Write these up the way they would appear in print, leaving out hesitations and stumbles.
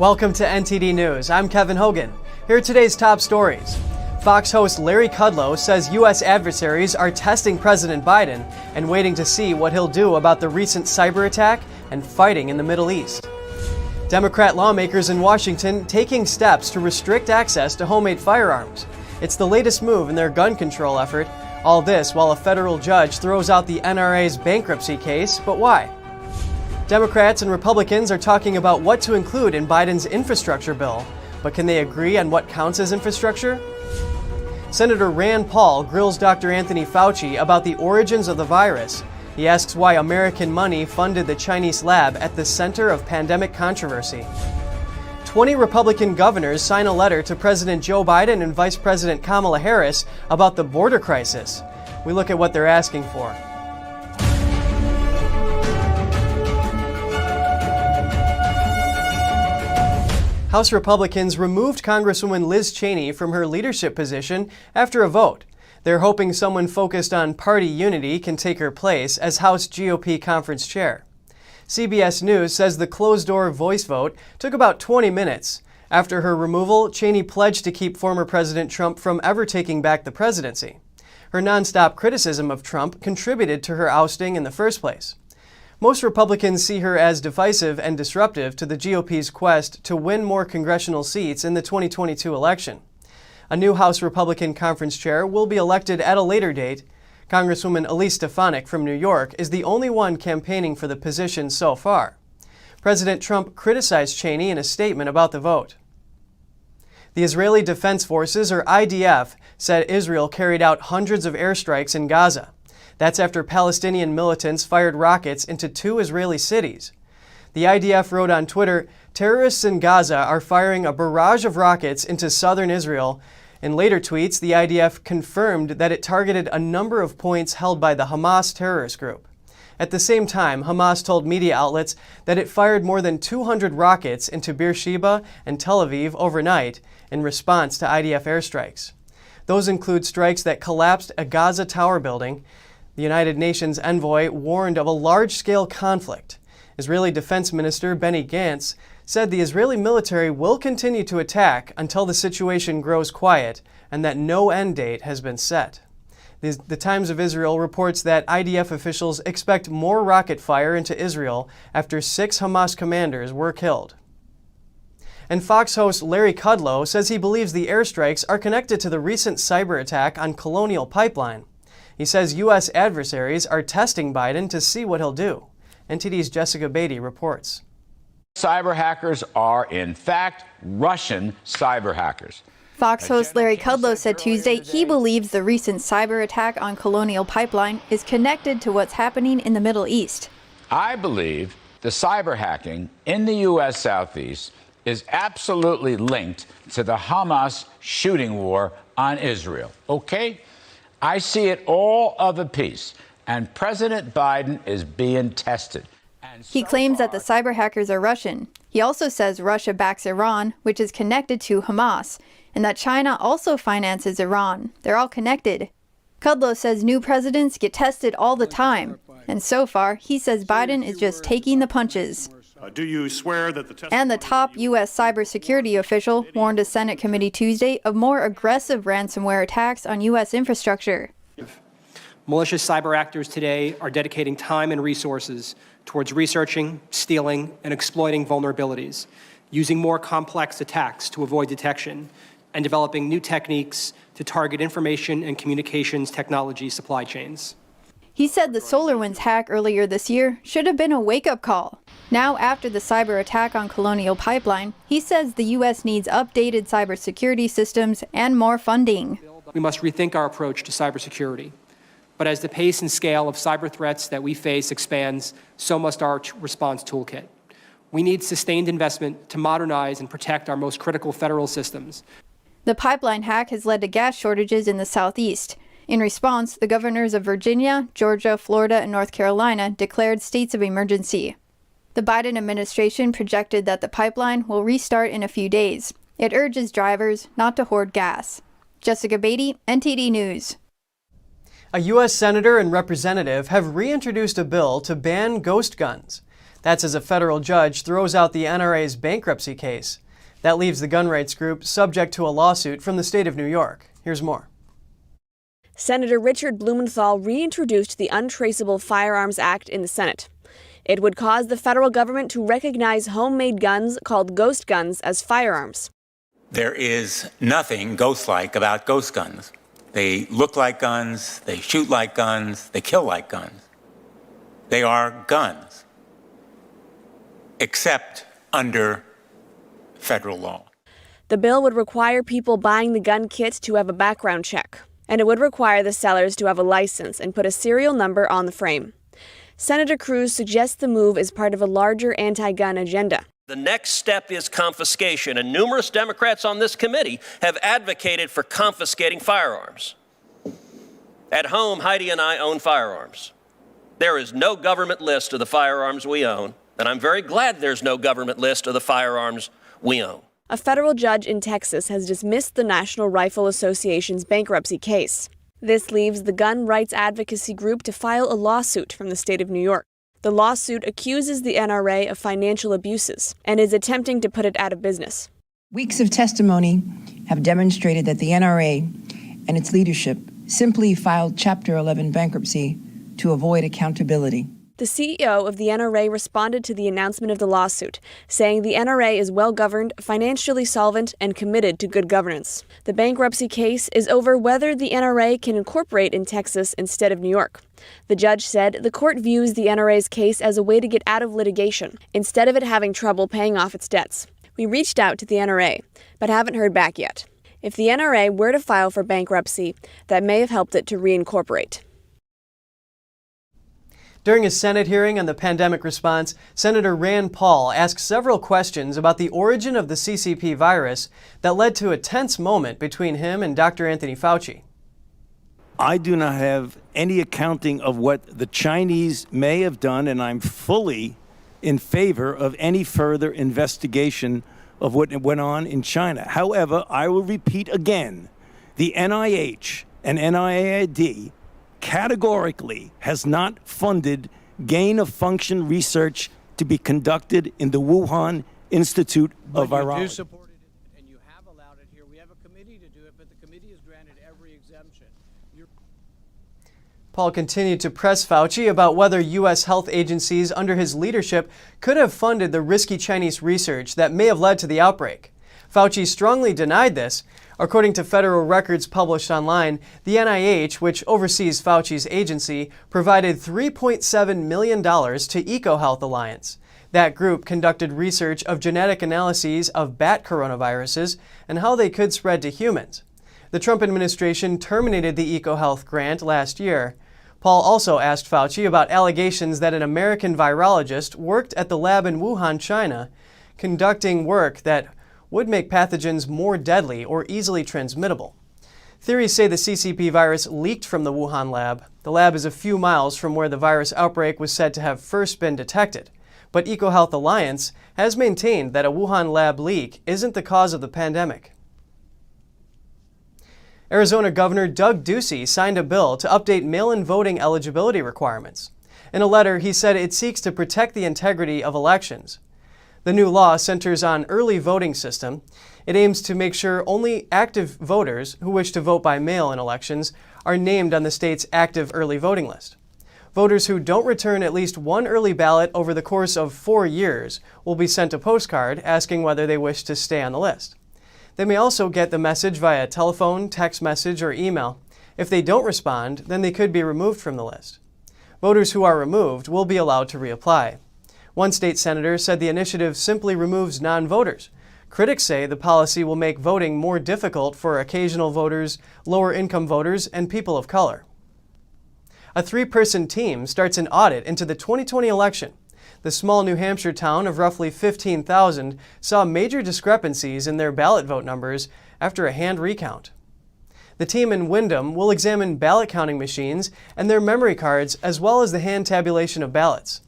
Welcome to NTD News. I'm Kevin Hogan. Here are today's top stories. Fox host Larry Kudlow says US adversaries are testing President Biden and waiting to see what he'll do about the recent cyber attack and fighting in the Middle East. Democrat lawmakers in Washington taking steps to restrict access to homemade firearms. It's the latest move in their gun control effort. All this while a federal judge throws out the NRA's bankruptcy case, but why? Democrats and Republicans are talking about what to include in Biden's infrastructure bill, but can they agree on what counts as infrastructure? Senator Rand Paul grills Dr. Anthony Fauci about the origins of the virus. He asks why American money funded the Chinese lab at the center of pandemic controversy. 20 Republican governors sign a letter to President Joe Biden and Vice President Kamala Harris about the border crisis. We look at what they're asking for. House Republicans removed Congresswoman Liz Cheney from her leadership position after a vote. They're hoping someone focused on party unity can take her place as House GOP conference chair. CBS News says the closed-door voice vote took about 20 minutes. After her removal, Cheney pledged to keep former President Trump from ever taking back the presidency. Her nonstop criticism of Trump contributed to her ousting in the first place. Most Republicans see her as divisive and disruptive to the GOP's quest to win more congressional seats in the 2022 election. A new House Republican conference chair will be elected at a later date. Congresswoman Elise Stefanik from New York is the only one campaigning for the position so far. President Trump criticized Cheney in a statement about the vote. The Israeli Defense Forces, or IDF, said Israel carried out hundreds of airstrikes in Gaza. That's after Palestinian militants fired rockets into 2 Israeli cities. The IDF wrote on Twitter, "Terrorists in Gaza are firing a barrage of rockets into southern Israel." In later tweets, the IDF confirmed that it targeted a number of points held by the Hamas terrorist group. At the same time, Hamas told media outlets that it fired more than 200 rockets into Beersheba and Tel Aviv overnight in response to IDF airstrikes. Those include strikes that collapsed a Gaza tower building. The United Nations envoy warned of a large-scale conflict. Israeli Defense Minister Benny Gantz said the Israeli military will continue to attack until the situation grows quiet and that no end date has been set. The Times of Israel reports that IDF officials expect more rocket fire into Israel after 6 Hamas commanders were killed. And Fox host Larry Kudlow says he believes the airstrikes are connected to the recent cyber attack on Colonial Pipeline. He says US adversaries are testing Biden to see what he'll do. NTD's Jessica Beatty reports. Cyber hackers are, in fact, Russian cyber hackers. Fox host Larry Kudlow said Tuesday he believes the recent cyber attack on Colonial Pipeline is connected to what's happening in the Middle East. I believe the cyber hacking in the U.S. Southeast is absolutely linked to the Hamas shooting war on Israel. Okay? I see it all of a piece, and President Biden is being tested. He claims that the cyber hackers are Russian. He also says Russia backs Iran, which is connected to Hamas, and that China also finances Iran. They're all connected. Kudlow says new presidents get tested all the time, and so far, he says Biden is just taking the punches. Do you swear that the And the top U.S. cybersecurity official warned a Senate committee Tuesday of more aggressive ransomware attacks on U.S. infrastructure. Malicious cyber actors today are dedicating time and resources towards researching, stealing, and exploiting vulnerabilities, using more complex attacks to avoid detection, and developing new techniques to target information and communications technology supply chains. He said the SolarWinds hack earlier this year should have been a wake-up call. Now, after the cyber attack on Colonial Pipeline, he says the U.S. needs updated cybersecurity systems and more funding. We must rethink our approach to cybersecurity. But as the pace and scale of cyber threats that we face expands, so must our response toolkit. We need sustained investment to modernize and protect our most critical federal systems. The pipeline hack has led to gas shortages in the Southeast. In response, the governors of Virginia, Georgia, Florida, and North Carolina declared states of emergency. The Biden administration projected that the pipeline will restart in a few days. It urges drivers not to hoard gas. Jessica Beatty, NTD News. A U.S. senator and representative have reintroduced a bill to ban ghost guns. That's as a federal judge throws out the NRA's bankruptcy case. That leaves the gun rights group subject to a lawsuit from the state of New York. Here's more. Senator Richard Blumenthal reintroduced the Untraceable Firearms Act in the Senate. It would cause the federal government to recognize homemade guns called ghost guns as firearms. There is nothing ghost-like about ghost guns. They look like guns, they shoot like guns, they kill like guns. They are guns, except under federal law. The bill would require people buying the gun kit to have a background check, and it would require the sellers to have a license and put a serial number on the frame. Senator Cruz suggests the move is part of a larger anti-gun agenda. The next step is confiscation, and numerous Democrats on this committee have advocated for confiscating firearms. At home, Heidi and I own firearms. There is no government list of the firearms we own, and I'm very glad there's no government list of the firearms we own. A federal judge in Texas has dismissed the National Rifle Association's bankruptcy case. This leaves the gun rights advocacy group to file a lawsuit from the state of New York. The lawsuit accuses the NRA of financial abuses and is attempting to put it out of business. Weeks of testimony have demonstrated that the NRA and its leadership simply filed Chapter 11 bankruptcy to avoid accountability. The CEO of the NRA responded to the announcement of the lawsuit, saying the NRA is well-governed, financially solvent, and committed to good governance. The bankruptcy case is over whether the NRA can incorporate in Texas instead of New York. The judge said the court views the NRA's case as a way to get out of litigation, instead of it having trouble paying off its debts. We reached out to the NRA, but haven't heard back yet. If the NRA were to file for bankruptcy, that may have helped it to reincorporate. During a Senate hearing on the pandemic response, Senator Rand Paul asked several questions about the origin of the CCP virus that led to a tense moment between him and Dr. Anthony Fauci. I do not have any accounting of what the Chinese may have done, and I'm fully in favor of any further investigation of what went on in China. However, I will repeat again, the NIH and NIAID categorically has not funded gain-of-function research to be conducted in the Wuhan Institute of Virology. You do support it, and you have allowed it here. We have a committee to do it, but the committee has granted every exemption. Paul continued to press Fauci about whether U.S. health agencies under his leadership could have funded the risky Chinese research that may have led to the outbreak. Fauci strongly denied this. According to federal records published online, the NIH, which oversees Fauci's agency, provided $3.7 million to EcoHealth Alliance. That group conducted research of genetic analyses of bat coronaviruses and how they could spread to humans. The Trump administration terminated the EcoHealth grant last year. Paul also asked Fauci about allegations that an American virologist worked at the lab in Wuhan, China, conducting work that would make pathogens more deadly or easily transmittable. Theories say the CCP virus leaked from the Wuhan lab. The lab is a few miles from where the virus outbreak was said to have first been detected. But EcoHealth Alliance has maintained that a Wuhan lab leak isn't the cause of the pandemic. Arizona Governor Doug Ducey signed a bill to update mail-in voting eligibility requirements. In a letter, he said it seeks to protect the integrity of elections. The new law centers on early voting system. It aims to make sure only active voters who wish to vote by mail in elections are named on the state's active early voting list. Voters who don't return at least one early ballot over the course of 4 years will be sent a postcard asking whether they wish to stay on the list. They may also get the message via telephone, text message, or email. If they don't respond, then they could be removed from the list. Voters who are removed will be allowed to reapply. One state senator said the initiative simply removes non-voters. Critics say the policy will make voting more difficult for occasional voters, lower-income voters, and people of color. A 3-person team starts an audit into the 2020 election. The small New Hampshire town of roughly 15,000 saw major discrepancies in their ballot vote numbers after a hand recount. The team in Windham will examine ballot counting machines and their memory cards, as well as the hand tabulation of ballots.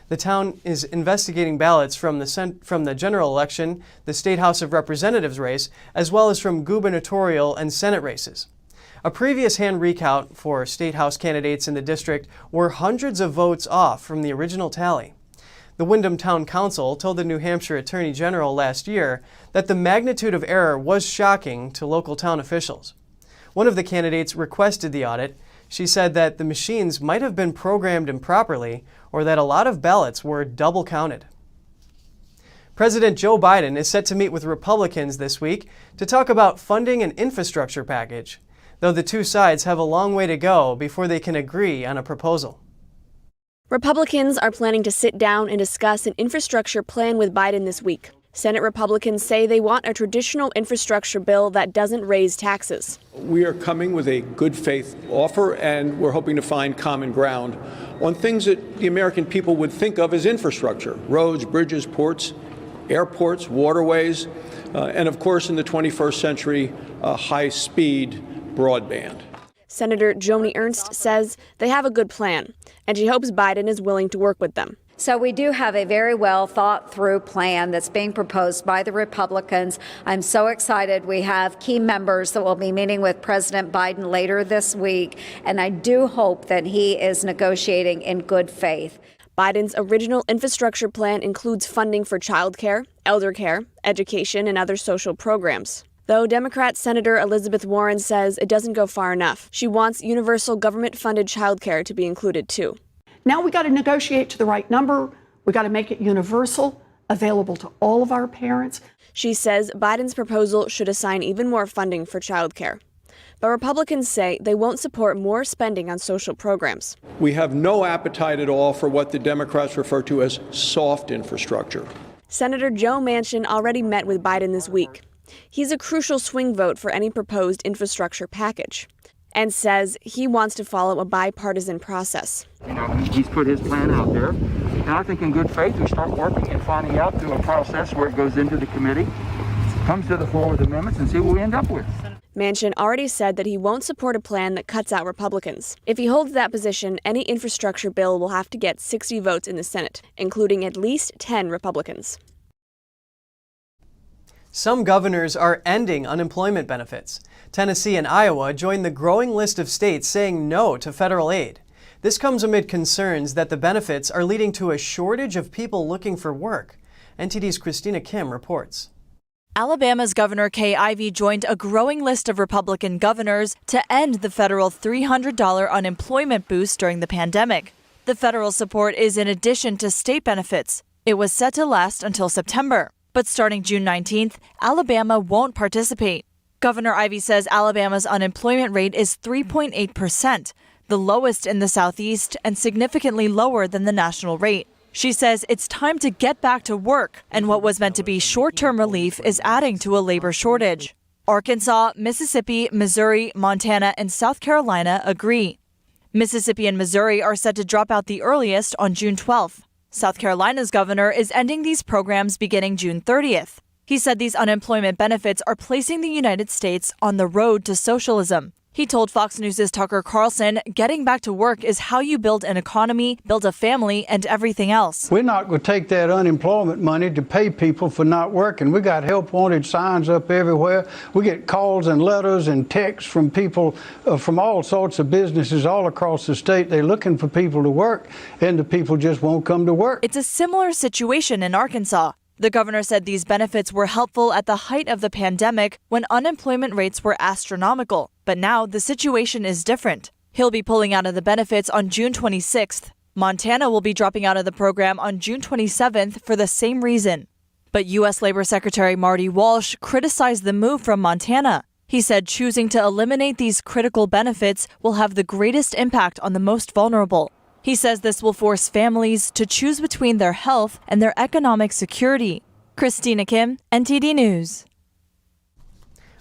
The town is investigating ballots from the general election, the State House of Representatives race, as well as from gubernatorial and Senate races. A previous hand recount for State House candidates in the district were hundreds of votes off from the original tally. The The Windham Town Council told the New Hampshire Attorney General last year that the magnitude of error was shocking to local town officials. One of the candidates requested the audit. She said that the machines might have been programmed improperly or that a lot of ballots were double counted. President Joe Biden is set to meet with Republicans this week to talk about funding an infrastructure package, though the two sides have a long way to go before they can agree on a proposal. Republicans are planning to sit down and discuss an infrastructure plan with Biden this week. Senate Republicans say they want a traditional infrastructure bill that doesn't raise taxes. We are coming with a good faith offer, and we're hoping to find common ground on things that the American people would think of as infrastructure: roads, bridges, ports, airports, waterways, and of course in the 21st century, high-speed broadband. Senator Joni Ernst says they have a good plan, and she hopes Biden is willing to work with them. So we do have a very well thought through plan that's being proposed by the Republicans. I'm so excited. We have key members that will be meeting with President Biden later this week, and I do hope that he is negotiating in good faith. Biden's original infrastructure plan includes funding for childcare, elder care, education, and other social programs. Though Democrat Senator Elizabeth Warren says it doesn't go far enough. She wants universal government-funded childcare to be included, too. Now we got to negotiate to the right number. We got to make it universal, available to all of our parents. She says Biden's proposal should assign even more funding for childcare. But Republicans say they won't support more spending on social programs. We have no appetite at all for what the Democrats refer to as soft infrastructure. Senator Joe Manchin already met with Biden this week. He's a crucial swing vote for any proposed infrastructure package, and says he wants to follow a bipartisan process. He's put his plan out there, and I think in good faith we start working and finding out through a process where it goes into the committee, comes to the floor with amendments, and see what we end up with. Manchin already said that he won't support a plan that cuts out Republicans. If he holds that position, any infrastructure bill will have to get 60 votes in the Senate, including at least 10 Republicans. Some governors are ending unemployment benefits. Tennessee and Iowa join the growing list of states saying no to federal aid. This comes amid concerns that the benefits are leading to a shortage of people looking for work. NTD's Christina Kim reports. Alabama's Governor Kay Ivey joined a growing list of Republican governors to end the federal $300 unemployment boost during the pandemic. The federal support is in addition to state benefits. It was set to last until September. But starting June 19th, Alabama won't participate. Governor Ivey says Alabama's unemployment rate is 3.8%, the lowest in the Southeast and significantly lower than the national rate. She says it's time to get back to work, and what was meant to be short-term relief is adding to a labor shortage. Arkansas, Mississippi, Missouri, Montana, and South Carolina agree. Mississippi and Missouri are set to drop out the earliest on June 12th. South Carolina's governor is ending these programs beginning June 30th. He said these unemployment benefits are placing the United States on the road to socialism. He told Fox News' Tucker Carlson, getting back to work is how you build an economy, build a family, and everything else. We're not going to take that unemployment money to pay people for not working. We got help wanted signs up everywhere. We get calls and letters and texts from people from all sorts of businesses all across the state. They're looking for people to work, and the people just won't come to work. It's a similar situation in Arkansas. The governor said these benefits were helpful at the height of the pandemic when unemployment rates were astronomical. But now the situation is different. He'll be pulling out of the benefits on June 26th. Montana will be dropping out of the program on June 27th for the same reason. But U.S. Labor Secretary Marty Walsh criticized the move from Montana. He said choosing to eliminate these critical benefits will have the greatest impact on the most vulnerable. He says this will force families to choose between their health and their economic security. Christina Kim, NTD News.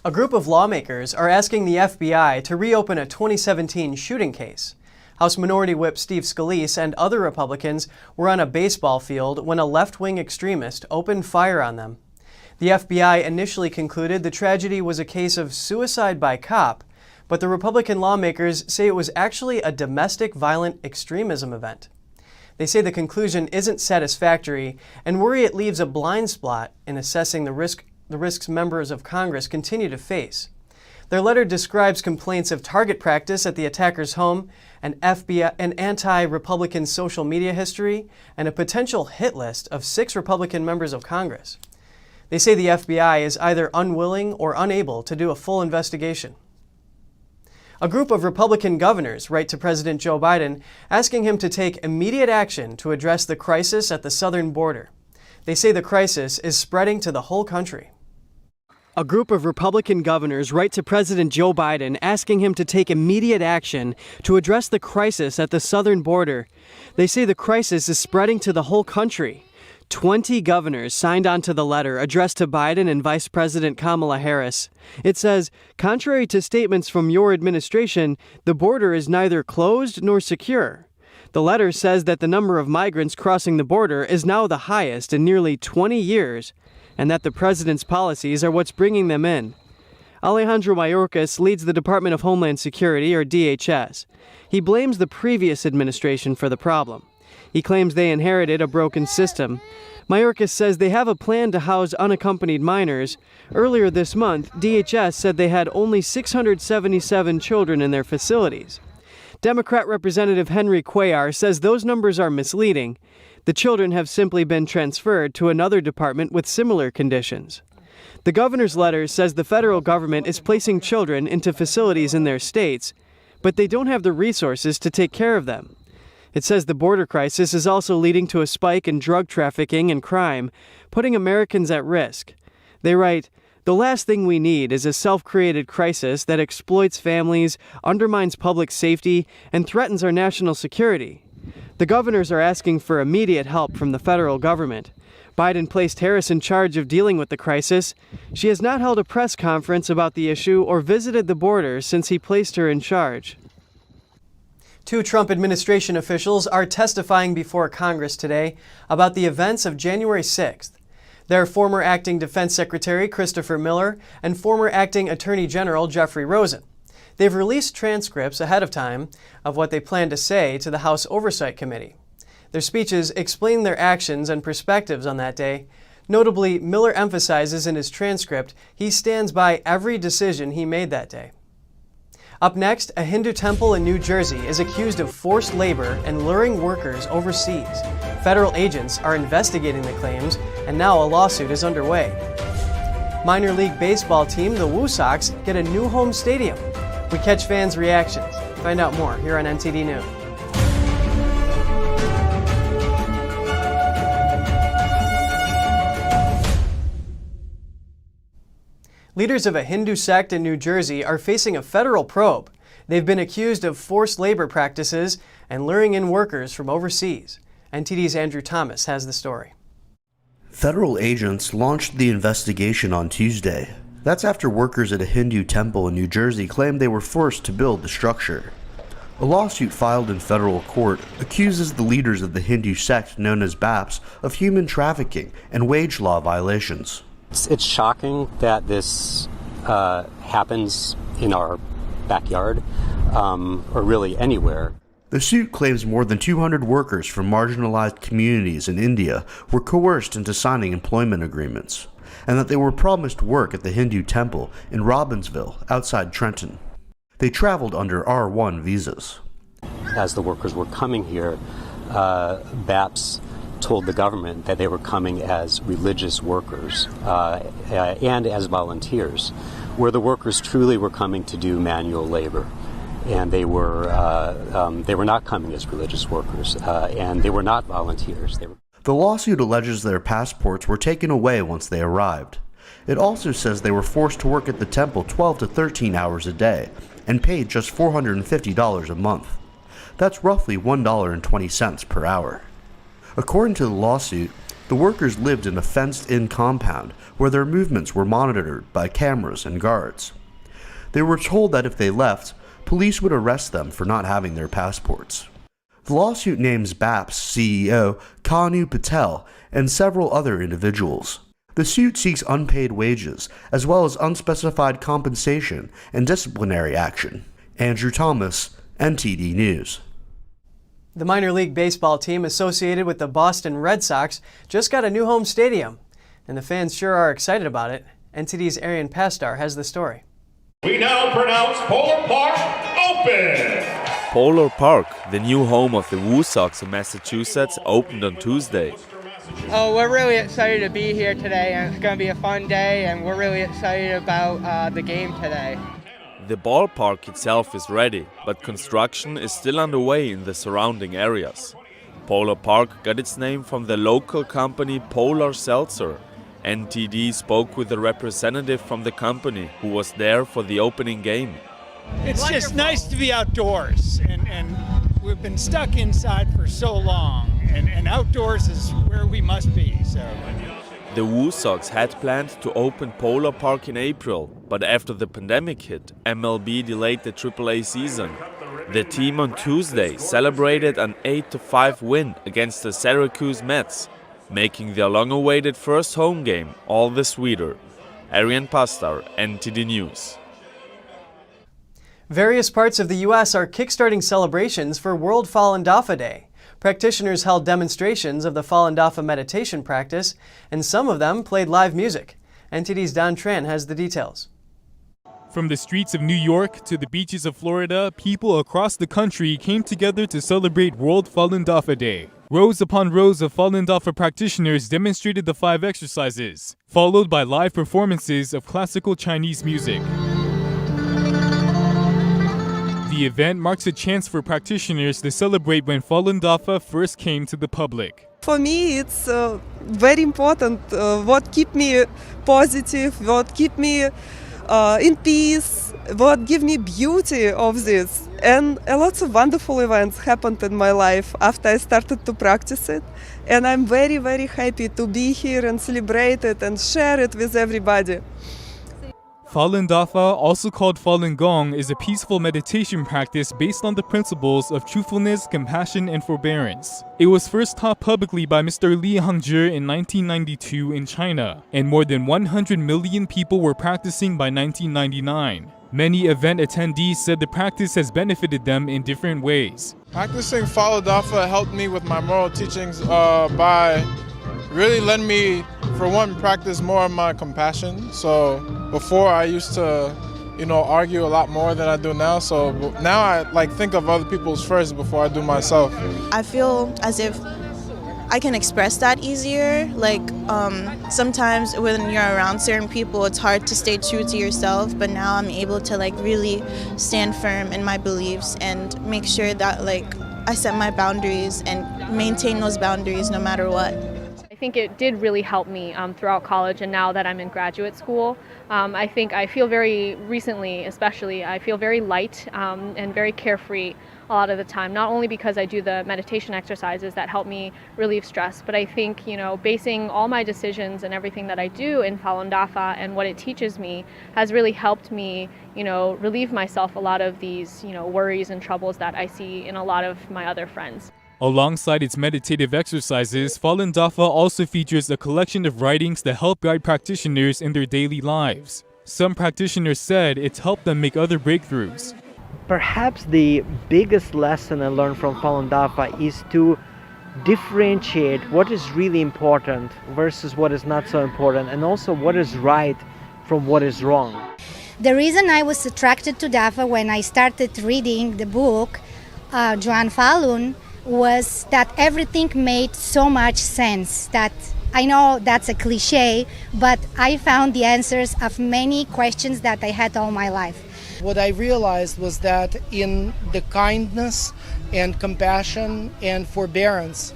A group of lawmakers are asking the FBI to reopen a 2017 shooting case. House Minority Whip Steve Scalise and other Republicans were on a baseball field when a left-wing extremist opened fire on them. The FBI initially concluded the tragedy was a case of suicide by cop, but the Republican lawmakers say it was actually a domestic violent extremism event. They say the conclusion isn't satisfactory and worry it leaves a blind spot in assessing the risks members of Congress continue to face. Their letter describes complaints of target practice at the attacker's home, an anti-Republican social media history, and a potential hit list of 6 Republican members of Congress. They say the FBI is either unwilling or unable to do a full investigation. A group of Republican governors write to President Joe Biden asking him to take immediate action to address the crisis at the southern border. They say the crisis is spreading to the whole country. A group of Republican governors write to President Joe Biden asking him to take immediate action to address the crisis at the southern border. They say the crisis is spreading to the whole country. 20 governors signed on to the letter addressed to Biden and Vice President Kamala Harris. It says, contrary to statements from your administration, the border is neither closed nor secure. The letter says that the number of migrants crossing the border is now the highest in nearly 20 years, and that the president's policies are what's bringing them in. Alejandro Mayorkas leads the Department of Homeland Security, or DHS. He blames the previous administration for the problem. He claims they inherited a broken system. Mayorkas says they have a plan to house unaccompanied minors. Earlier this month, DHS said they had only 677 children in their facilities. Democrat Representative Henry Cuellar says those numbers are misleading. The children have simply been transferred to another department with similar conditions. The governor's letter says the federal government is placing children into facilities in their states, but they don't have the resources to take care of them. It says the border crisis is also leading to a spike in drug trafficking and crime, putting Americans at risk. They write, the last thing we need is a self-created crisis that exploits families, undermines public safety, and threatens our national security. The governors are asking for immediate help from the federal government. Biden placed Harris in charge of dealing with the crisis. She has not held a press conference about the issue or visited the border since he placed her in charge. 2 Trump administration officials are testifying before Congress today about the events of January 6th. They're former acting Defense Secretary Christopher Miller and former acting Attorney General Jeffrey Rosen. They've released transcripts ahead of time of what they plan to say to the House Oversight Committee. Their speeches explain their actions and perspectives on that day. Notably, Miller emphasizes in his transcript he stands by every decision he made that day. Up next, a Hindu temple in New Jersey is accused of forced labor and luring workers overseas. Federal agents are investigating the claims, and now a lawsuit is underway. Minor League Baseball team, the Red Sox, get a new home stadium. We catch fans' reactions. Find out more here on NTD News. Leaders of a Hindu sect in New Jersey are facing a federal probe. They've been accused of forced labor practices and luring in workers from overseas. NTD's Andrew Thomas has the story. Federal agents launched the investigation on Tuesday. That's after workers at a Hindu temple in New Jersey claimed they were forced to build the structure. A lawsuit filed in federal court accuses the leaders of the Hindu sect known as BAPs of human trafficking and wage law violations. It's shocking that this happens in our backyard, or really anywhere. The suit claims more than 200 workers from marginalized communities in India were coerced into signing employment agreements, and that they were promised work at the Hindu temple in Robbinsville, outside Trenton. They traveled under R1 visas. As the workers were coming here, BAPs told the government that they were coming as religious workers and as volunteers, where the workers truly were coming to do manual labor. And they were not coming as religious workers, and they were not volunteers. The lawsuit alleges their passports were taken away once they arrived. It also says they were forced to work at the temple 12 to 13 hours a day and paid just $450 a month. That's roughly $1.20 per hour. According to the lawsuit, the workers lived in a fenced-in compound where their movements were monitored by cameras and guards. They were told that if they left, police would arrest them for not having their passports. The lawsuit names BAP's CEO, Kanu Patel, and several other individuals. The suit seeks unpaid wages, as well as unspecified compensation and disciplinary action. Andrew Thomas, NTD News. The minor league baseball team associated with the Boston Red Sox just got a new home stadium, and the fans sure are excited about it. NTD's Arian Pastar has the story. We now pronounce Polar Park open. Polar Park, the new home of the Red Sox in Massachusetts, opened on Tuesday. Oh, we're really excited to be here today, and it's going to be a fun day, and we're really excited about the game today. The ballpark itself is ready, but construction is still underway in the surrounding areas. Polar Park got its name from the local company Polar Seltzer. NTD spoke with a representative from the company who was there for the opening game. It's just nice to be outdoors, and we've been stuck inside for so long, and outdoors is where we must be. So. The Red Sox had planned to open Polar Park in April, but after the pandemic hit, MLB delayed the AAA season. The team on Tuesday celebrated an 8-5 win against the Syracuse Mets, making their long-awaited first home game all the sweeter. Arian Pastar, NTD News. Various parts of the U.S. are kickstarting celebrations for World Falun Dafa Day. Practitioners held demonstrations of the Falun Dafa meditation practice, and some of them played live music. NTD's Don Tran has the details. From the streets of New York to the beaches of Florida, people across the country came together to celebrate World Falun Dafa Day. Rows upon rows of Falun Dafa practitioners demonstrated the 5 exercises, followed by live performances of classical Chinese music. The event marks a chance for practitioners to celebrate when Falun Dafa first came to the public. For me, it's very important what keep me positive, what keep me in peace, what give me beauty of this. And a lot of wonderful events happened in my life after I started to practice it. And I'm very, very happy to be here and celebrate it and share it with everybody. Falun Dafa, also called Falun Gong, is a peaceful meditation practice based on the principles of truthfulness, compassion, and forbearance. It was first taught publicly by Mr. Li Hongzhi in 1992 in China, and more than 100 million people were practicing by 1999. Many event attendees said the practice has benefited them in different ways. Practicing Falun Dafa helped me with my moral teachings by really letting me, for one, practice more of my compassion. So before I used to, argue a lot more than I do now. So now I think of other people's first before I do myself. I feel as if I can express that easier. Sometimes when you're around certain people, it's hard to stay true to yourself. But now I'm able to really stand firm in my beliefs and make sure that I set my boundaries and maintain those boundaries no matter what. I think it did really help me throughout college, and now that I'm in graduate school, I think I feel very recently, especially, I feel very light and very carefree a lot of the time, not only because I do the meditation exercises that help me relieve stress, but I think, basing all my decisions and everything that I do in Falun Dafa and what it teaches me has really helped me, relieve myself a lot of these, worries and troubles that I see in a lot of my other friends. Alongside its meditative exercises, Falun Dafa also features a collection of writings that help guide practitioners in their daily lives. Some practitioners said it's helped them make other breakthroughs. Perhaps the biggest lesson I learned from Falun Dafa is to differentiate what is really important versus what is not so important, and also what is right from what is wrong. The reason I was attracted to Dafa when I started reading the book, Joan Falun, was that everything made so much sense. That I know that's a cliche, but I found the answers of many questions that I had all my life. What I realized was that in the kindness and compassion and forbearance,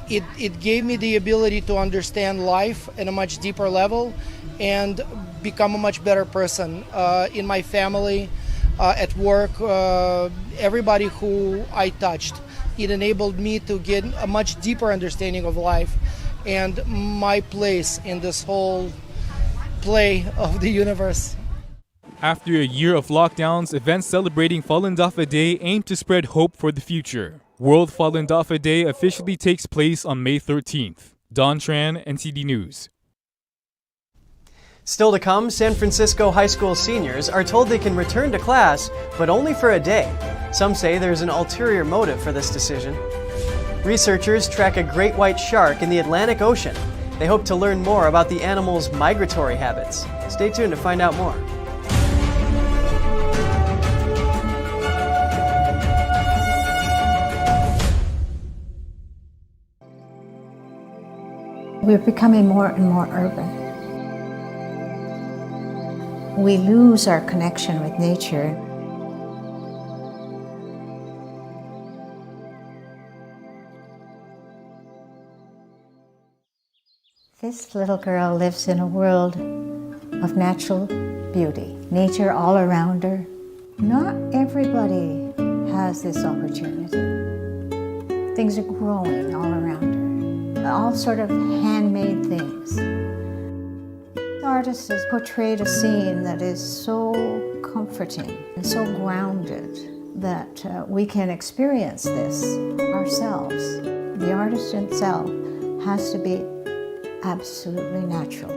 it gave me the ability to understand life at a much deeper level and become a much better person in my family, at work, everybody who I touched. It enabled me to get a much deeper understanding of life and my place in this whole play of the universe. After a year of lockdowns, events celebrating Falun Dafa Day aim to spread hope for the future. World Falun Dafa Day officially takes place on May 13th. Don Tran, NTD News. Still to come, San Francisco high school seniors are told they can return to class, but only for a day. Some say there's an ulterior motive for this decision. Researchers track a great white shark in the Atlantic Ocean. They hope to learn more about the animal's migratory habits. Stay tuned to find out more. We're becoming more and more urban. We lose our connection with nature. This little girl lives in a world of natural beauty, nature all around her. Not everybody has this opportunity. Things are growing all around her, all sort of handmade things. The artist has portrayed a scene that is so comforting and so grounded that we can experience this ourselves. The artist himself has to be absolutely natural.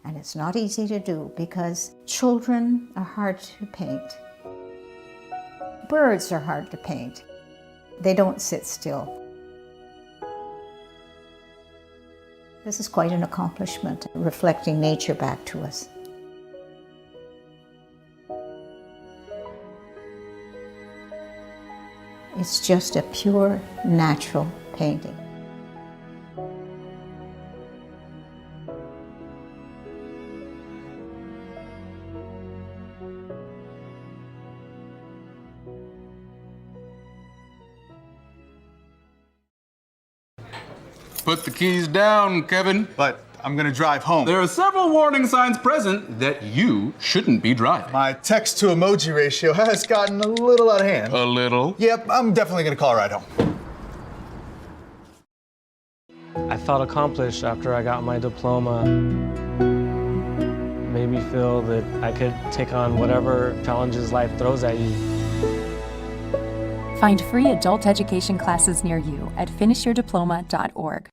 And it's not easy to do because children are hard to paint. Birds are hard to paint. They don't sit still. This is quite an accomplishment, reflecting nature back to us. It's just a pure, natural painting. Put the keys down, Kevin. But I'm gonna drive home. There are several warning signs present that you shouldn't be driving. My text to emoji ratio has gotten a little out of hand. A little? Yep, I'm definitely gonna call a ride home. I felt accomplished after I got my diploma. Made me feel that I could take on whatever challenges life throws at you. Find free adult education classes near you at finishyourdiploma.org.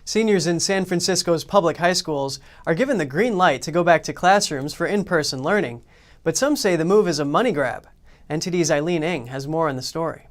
Seniors in San Francisco's public high schools are given the green light to go back to classrooms for in-person learning, but some say the move is a money grab. NTD's Eileen Ng has more on the story.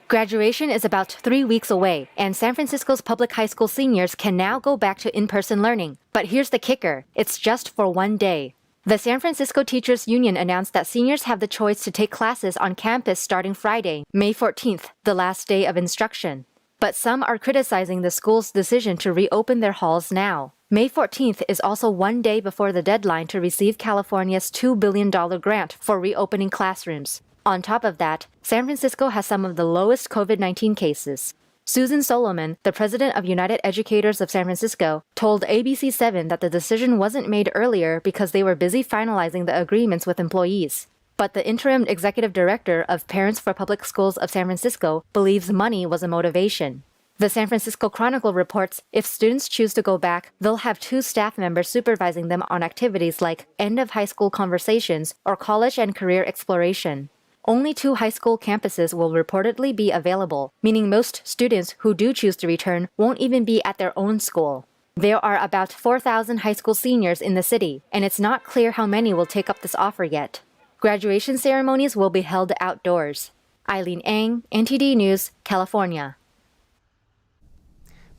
Graduation is about 3 weeks away, and San Francisco's public high school seniors can now go back to in-person learning. But here's the kicker, it's just for one day. The San Francisco Teachers Union announced that seniors have the choice to take classes on campus starting Friday, May 14th, the last day of instruction. But some are criticizing the school's decision to reopen their halls now. May 14th is also one day before the deadline to receive California's $2 billion grant for reopening classrooms. On top of that, San Francisco has some of the lowest COVID-19 cases. Susan Solomon, the president of United Educators of San Francisco, told ABC7 that the decision wasn't made earlier because they were busy finalizing the agreements with employees. But the interim executive director of Parents for Public Schools of San Francisco believes money was a motivation. The San Francisco Chronicle reports if students choose to go back, they'll have 2 staff members supervising them on activities like end-of-high-school conversations or college and career exploration. Only 2 high school campuses will reportedly be available, meaning most students who do choose to return won't even be at their own school. There are about 4,000 high school seniors in the city, and it's not clear how many will take up this offer yet. Graduation ceremonies will be held outdoors. Eileen Ng, NTD News, California.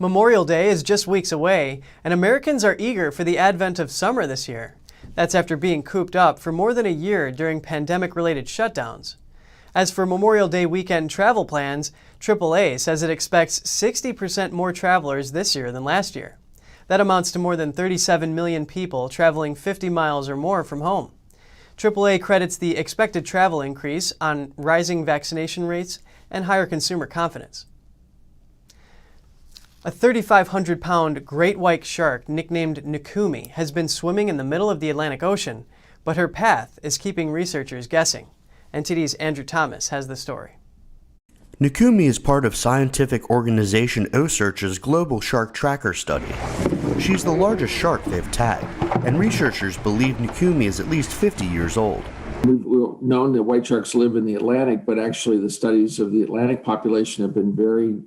Memorial Day is just weeks away, and Americans are eager for the advent of summer this year. That's after being cooped up for more than a year during pandemic-related shutdowns. As for Memorial Day weekend travel plans, AAA says it expects 60% more travelers this year than last year. That amounts to more than 37 million people traveling 50 miles or more from home. AAA credits the expected travel increase on rising vaccination rates and higher consumer confidence. A 3,500-pound great white shark nicknamed Nakumi has been swimming in the middle of the Atlantic Ocean, but her path is keeping researchers guessing. NTD's Andrew Thomas has the story. Nakumi is part of scientific organization OSearch's Global Shark Tracker study. She's the largest shark they've tagged, and researchers believe Nakumi is at least 50 years old. We've known that white sharks live in the Atlantic, but actually the studies of the Atlantic population have been very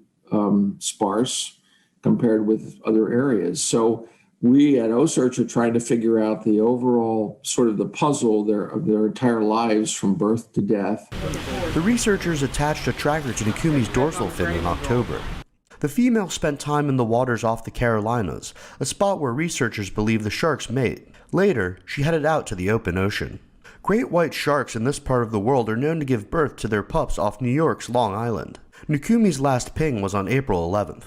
sparse compared with other areas. So we at OSearch are trying to figure out the overall sort of the puzzle of their entire lives from birth to death. The researchers attached a tracker to Nakumi's dorsal fin in October. The female spent time in the waters off the Carolinas, a spot where researchers believe the sharks mate. Later, she headed out to the open ocean. Great white sharks in this part of the world are known to give birth to their pups off New York's Long Island. Nakumi's last ping was on April 11th.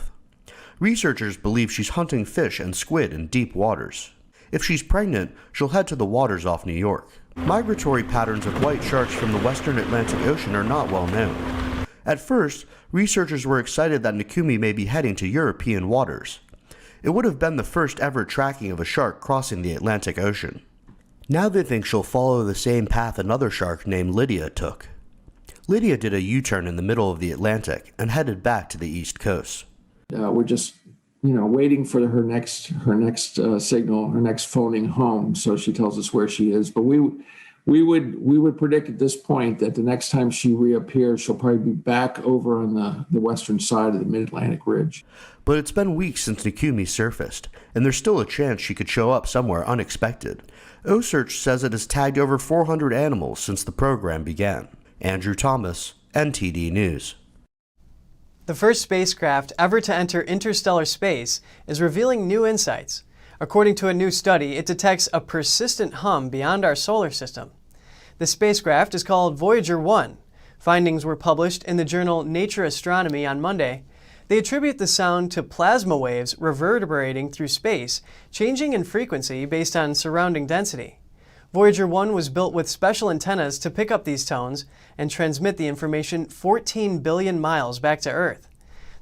Researchers believe she's hunting fish and squid in deep waters. If she's pregnant, she'll head to the waters off New York. Migratory patterns of white sharks from the western Atlantic Ocean are not well known. At first, researchers were excited that Nakumi may be heading to European waters. It would have been the first ever tracking of a shark crossing the Atlantic Ocean. Now they think she'll follow the same path another shark named Lydia took. Lydia did a U-turn in the middle of the Atlantic and headed back to the East Coast. We're just, waiting for her next signal, her next phoning home, so she tells us where she is. But we would predict at this point that the next time she reappears, she'll probably be back over on the western side of the Mid-Atlantic Ridge. But it's been weeks since Nakumi surfaced, and there's still a chance she could show up somewhere unexpected. OSearch says it has tagged over 400 animals since the program began. Andrew Thomas, NTD News. The first spacecraft ever to enter interstellar space is revealing new insights. According to a new study, it detects a persistent hum beyond our solar system. The spacecraft is called Voyager I. Findings were published in the journal Nature Astronomy on Monday. They attribute the sound to plasma waves reverberating through space, changing in frequency based on surrounding density. Voyager I was built with special antennas to pick up these tones and transmit the information 14 billion miles back to Earth.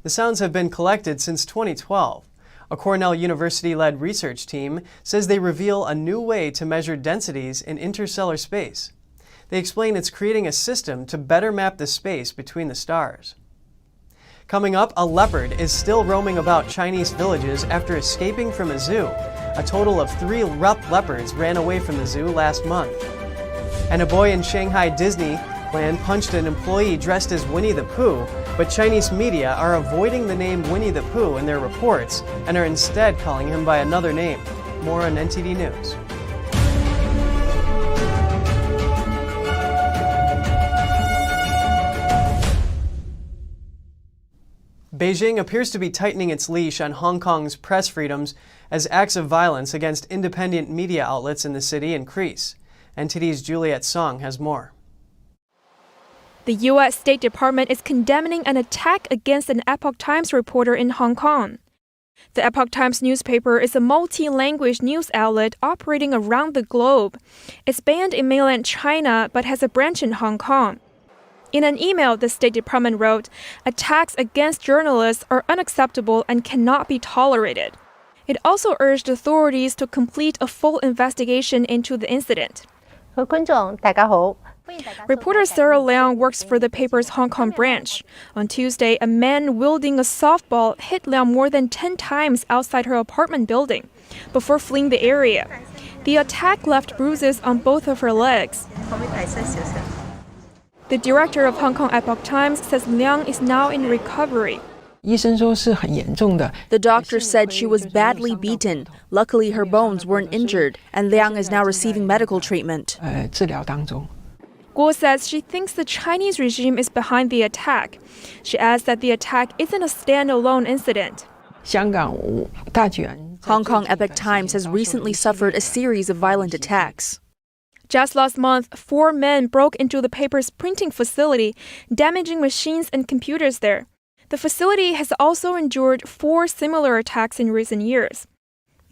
The sounds have been collected since 2012. A Cornell University-led research team says they reveal a new way to measure densities in interstellar space. They explain it's creating a system to better map the space between the stars. Coming up, a leopard is still roaming about Chinese villages after escaping from a zoo. A total of 3 leopards ran away from the zoo last month. And a boy in Shanghai Disneyland punched an employee dressed as Winnie the Pooh, but Chinese media are avoiding the name Winnie the Pooh in their reports and are instead calling him by another name. More on NTD News. Beijing appears to be tightening its leash on Hong Kong's press freedoms as acts of violence against independent media outlets in the city increase. NTD's Juliet Song has more. The US State Department is condemning an attack against an Epoch Times reporter in Hong Kong. The Epoch Times newspaper is a multi-language news outlet operating around the globe. It's banned in mainland China but has a branch in Hong Kong. In an email, the State Department wrote, "Attacks against journalists are unacceptable and cannot be tolerated." It also urged authorities to complete a full investigation into the incident. Reporter Sarah Liang works for the paper's Hong Kong branch. On Tuesday, a man wielding a softball hit Liang more than 10 times outside her apartment building before fleeing the area. The attack left bruises on both of her legs. The director of Hong Kong Epoch Times says Liang is now in recovery. The doctor said she was badly beaten. Luckily, her bones weren't injured, and Liang is now receiving medical treatment. Guo says she thinks the Chinese regime is behind the attack. She adds that the attack isn't a standalone incident. Hong Kong Epoch Times has recently suffered a series of violent attacks. Just last month, 4 men broke into the paper's printing facility, damaging machines and computers there. The facility has also endured 4 similar attacks in recent years.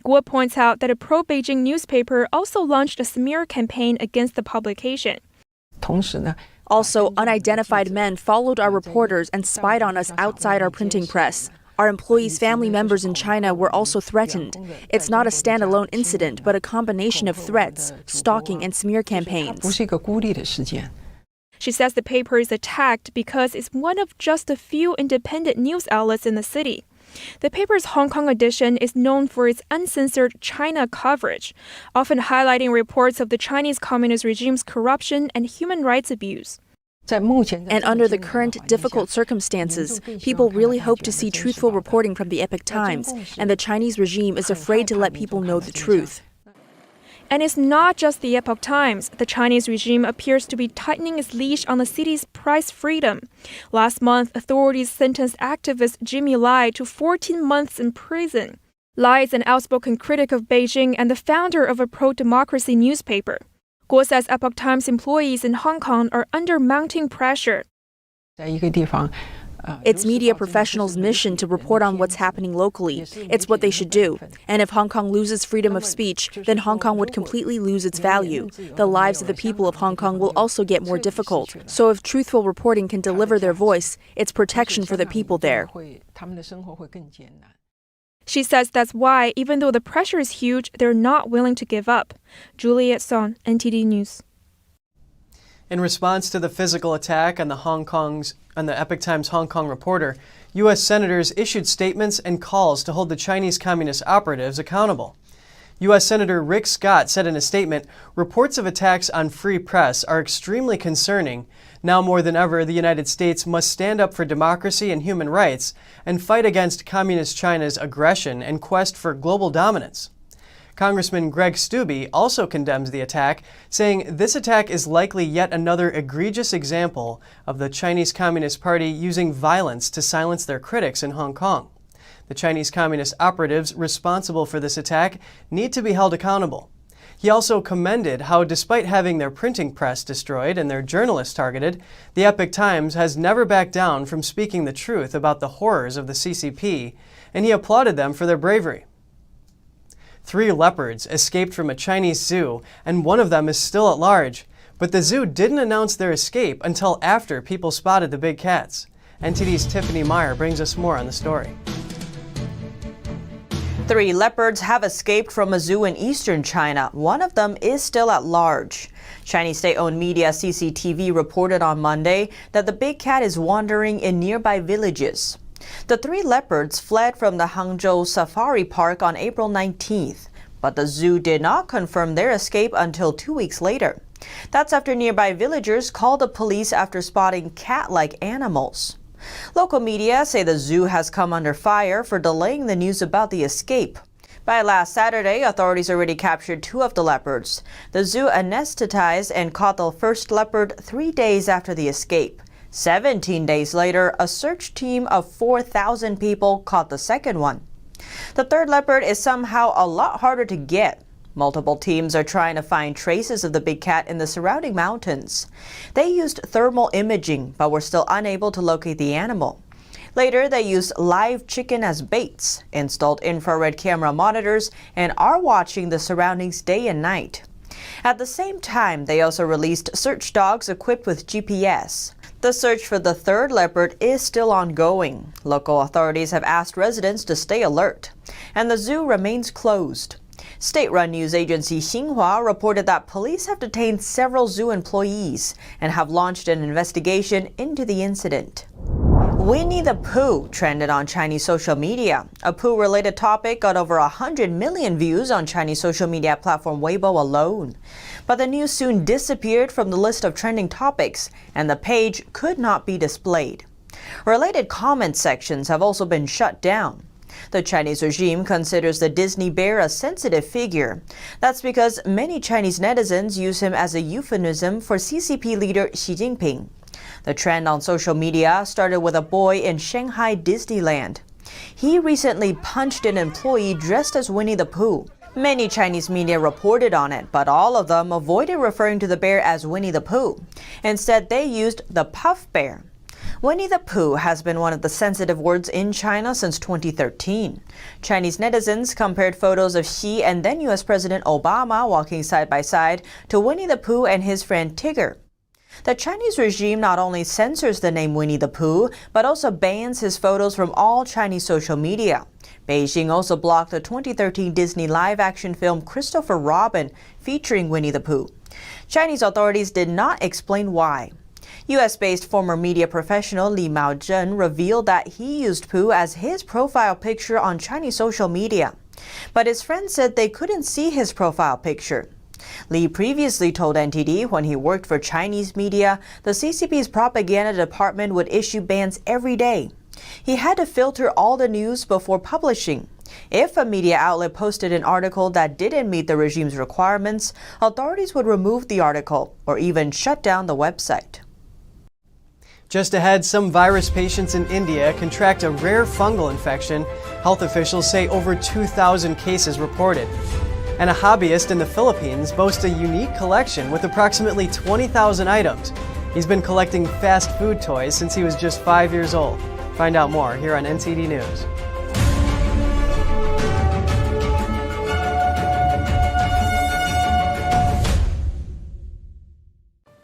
Guo points out that a pro-Beijing newspaper also launched a smear campaign against the publication. Also, unidentified men followed our reporters and spied on us outside our printing press. Our employees' family members in China were also threatened. It's not a standalone incident, but a combination of threats, stalking, and smear campaigns. She says the paper is attacked because it's one of just a few independent news outlets in the city. The paper's Hong Kong edition is known for its uncensored China coverage, often highlighting reports of the Chinese Communist regime's corruption and human rights abuse. And under the current difficult circumstances, people really hope to see truthful reporting from the Epoch Times, and the Chinese regime is afraid to let people know the truth. And it's not just the Epoch Times. The Chinese regime appears to be tightening its leash on the city's press freedom. Last month, authorities sentenced activist Jimmy Lai to 14 months in prison. Lai is an outspoken critic of Beijing and the founder of a pro-democracy newspaper. Guo says Epoch Times employees in Hong Kong are under mounting pressure. It's media professionals' mission to report on what's happening locally. It's what they should do. And if Hong Kong loses freedom of speech, then Hong Kong would completely lose its value. The lives of the people of Hong Kong will also get more difficult. So if truthful reporting can deliver their voice, it's protection for the people there. She says that's why, even though the pressure is huge, they're not willing to give up. Juliet Son, NTD News. In response to the physical attack on the Epoch Times Hong Kong reporter, U.S. senators issued statements and calls to hold the Chinese Communist operatives accountable. U.S. Senator Rick Scott said in a statement, "Reports of attacks on free press are extremely concerning. Now more than ever, the United States must stand up for democracy and human rights and fight against Communist China's aggression and quest for global dominance." Congressman Greg Steube also condemns the attack, saying this attack is likely yet another egregious example of the Chinese Communist Party using violence to silence their critics in Hong Kong. The Chinese Communist operatives responsible for this attack need to be held accountable. He also commended how, despite having their printing press destroyed and their journalists targeted, the Epoch Times has never backed down from speaking the truth about the horrors of the CCP, and he applauded them for their bravery. 3 leopards escaped from a Chinese zoo, and one of them is still at large. But the zoo didn't announce their escape until after people spotted the big cats. NTD's Tiffany Meyer brings us more on the story. 3 leopards have escaped from a zoo in eastern China. One of them is still at large. Chinese state-owned media CCTV reported on Monday that the big cat is wandering in nearby villages. The 3 leopards fled from the Hangzhou Safari Park on April 19th, but the zoo did not confirm their escape until 2 weeks later. That's after nearby villagers called the police after spotting cat-like animals. Local media say the zoo has come under fire for delaying the news about the escape. By last Saturday, authorities already captured 2 of the leopards. The zoo anesthetized and caught the first leopard 3 days after the escape. 17 days later, a search team of 4,000 people caught the second one. The 3rd leopard is somehow a lot harder to get. Multiple teams are trying to find traces of the big cat in the surrounding mountains. They used thermal imaging, but were still unable to locate the animal. Later, they used live chicken as baits, installed infrared camera monitors, and are watching the surroundings day and night. At the same time, they also released search dogs equipped with GPS. The search for the 3rd leopard is still ongoing. Local authorities have asked residents to stay alert, and the zoo remains closed. State-run news agency Xinhua reported that police have detained several zoo employees and have launched an investigation into the incident. Winnie the Pooh trended on Chinese social media. A Pooh-related topic got over 100 million views on Chinese social media platform Weibo alone. But the news soon disappeared from the list of trending topics, and the page could not be displayed. Related comment sections have also been shut down. The Chinese regime considers the Disney bear a sensitive figure. That's because many Chinese netizens use him as a euphemism for CCP leader Xi Jinping. The trend on social media started with a boy in Shanghai Disneyland. He recently punched an employee dressed as Winnie the Pooh. Many Chinese media reported on it, but all of them avoided referring to the bear as Winnie the Pooh. Instead, they used the puff bear. Winnie the Pooh has been one of the sensitive words in China since 2013. Chinese netizens compared photos of Xi and then U.S. President Obama walking side by side to Winnie the Pooh and his friend Tigger. The Chinese regime not only censors the name Winnie the Pooh, but also bans his photos from all Chinese social media. Beijing also blocked the 2013 Disney live-action film Christopher Robin featuring Winnie the Pooh. Chinese authorities did not explain why. U.S.-based former media professional Li Maozhen revealed that he used Pooh as his profile picture on Chinese social media. But his friends said they couldn't see his profile picture. Li previously told NTD when he worked for Chinese media, the CCP's propaganda department would issue bans every day. He had to filter all the news before publishing. If a media outlet posted an article that didn't meet the regime's requirements, authorities would remove the article or even shut down the website. Just ahead, some virus patients in India contract a rare fungal infection. Health officials say over 2,000 cases reported. And a hobbyist in the Philippines boasts a unique collection with approximately 20,000 items. He's been collecting fast food toys since he was just 5 years old. Find out more here on NTD News.